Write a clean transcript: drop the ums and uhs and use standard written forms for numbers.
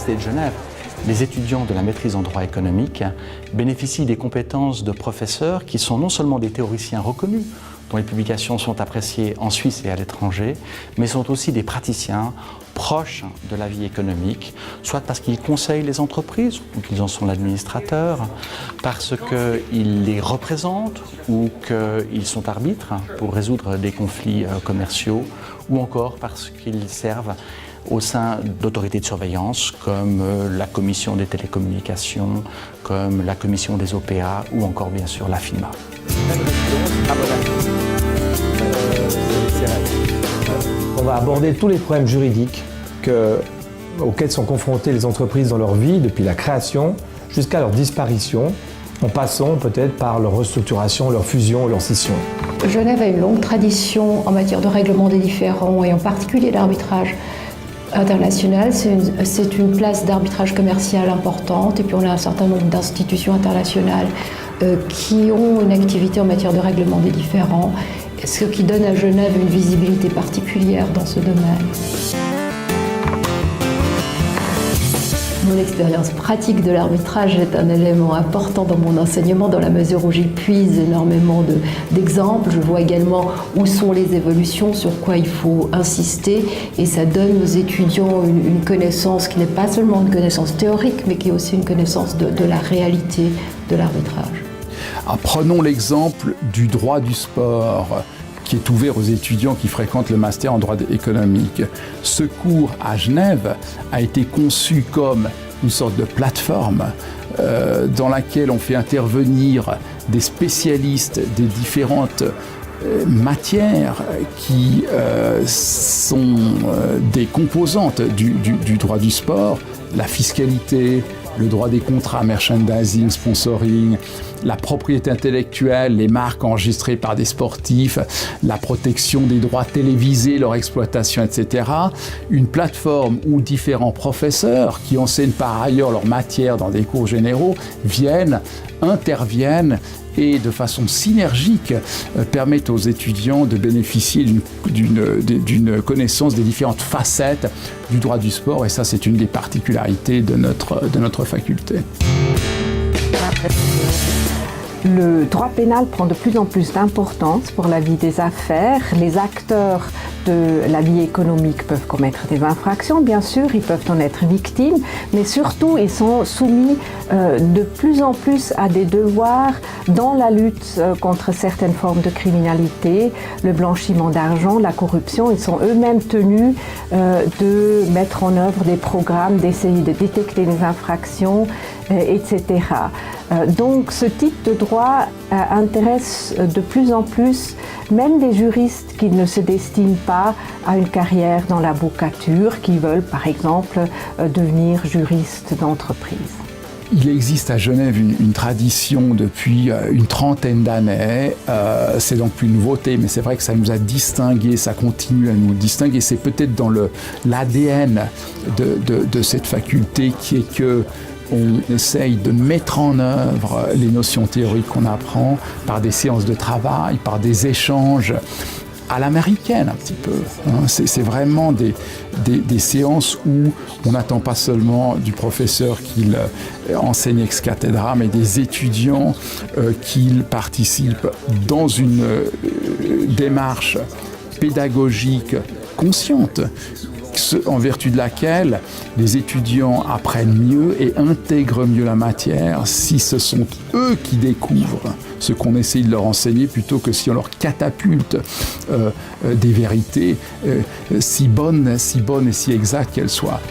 l'Université de Genève, les étudiants de la maîtrise en droit économique bénéficient des compétences de professeurs qui sont non seulement des théoriciens reconnus, dont les publications sont appréciées en Suisse et à l'étranger, mais sont aussi des praticiens proches de la vie économique, soit parce qu'ils conseillent les entreprises ou qu'ils en sont l'administrateur, parce qu'ils les représentent ou qu'ils sont arbitres pour résoudre des conflits commerciaux, ou encore parce qu'ils servent au sein d'autorités de surveillance comme la Commission des télécommunications, comme la Commission des OPA ou encore bien sûr la FINMA. On va aborder tous les problèmes juridiques auxquels sont confrontées les entreprises dans leur vie, depuis la création jusqu'à leur disparition, en passant peut-être par leur restructuration, leur fusion, leur scission. Genève a une longue tradition en matière de règlement des différends et en particulier d'arbitrage international. C'est une place d'arbitrage commercial importante et puis on a un certain nombre d'institutions internationales qui ont une activité en matière de règlement des différends, ce qui donne à Genève une visibilité particulière dans ce domaine. Mon expérience pratique de l'arbitrage est un élément important dans mon enseignement dans la mesure où j'y puise énormément d'exemples. Je vois également où sont les évolutions, sur quoi il faut insister et ça donne aux étudiants une connaissance qui n'est pas seulement une connaissance théorique mais qui est aussi une connaissance de la réalité de l'arbitrage. Prenons l'exemple du droit du sport qui est ouvert aux étudiants qui fréquentent le master en droit économique. Ce cours à Genève a été conçu comme une sorte de plateforme dans laquelle on fait intervenir des spécialistes des différentes matières qui sont des composantes du droit du sport, la fiscalité, le droit des contrats, merchandising, sponsoring, la propriété intellectuelle, les marques enregistrées par des sportifs, la protection des droits télévisés, leur exploitation, etc. Une plateforme où différents professeurs qui enseignent par ailleurs leur matière dans des cours généraux interviennent et de façon synergique permettent aux étudiants de bénéficier d'une connaissance des différentes facettes du droit du sport et ça c'est une des particularités de notre faculté. Le droit pénal prend de plus en plus d'importance pour la vie des affaires. Les acteurs de la vie économique peuvent commettre des infractions, bien sûr, ils peuvent en être victimes, mais surtout ils sont soumis de plus en plus à des devoirs dans la lutte contre certaines formes de criminalité, le blanchiment d'argent, la corruption. Ils sont eux-mêmes tenus de mettre en œuvre des programmes, d'essayer de détecter les infractions, etc. Donc ce type de droit intéresse de plus en plus même des juristes qui ne se destinent pas à une carrière dans l'avocature, qui veulent par exemple devenir juristes d'entreprise. Il existe à Genève une tradition depuis une trentaine d'années. C'est donc plus une nouveauté, mais c'est vrai que ça nous a distingués, ça continue à nous distinguer. C'est peut-être dans l'ADN de cette faculté qui est que on essaye de mettre en œuvre les notions théoriques qu'on apprend par des séances de travail, par des échanges à l'américaine un petit peu. C'est vraiment des séances où on n'attend pas seulement du professeur qu'il enseigne ex cathedra, mais des étudiants qui participent dans une démarche pédagogique consciente, en vertu de laquelle les étudiants apprennent mieux et intègrent mieux la matière si ce sont eux qui découvrent ce qu'on essaye de leur enseigner plutôt que si on leur catapulte des vérités si bonnes et si exactes qu'elles soient.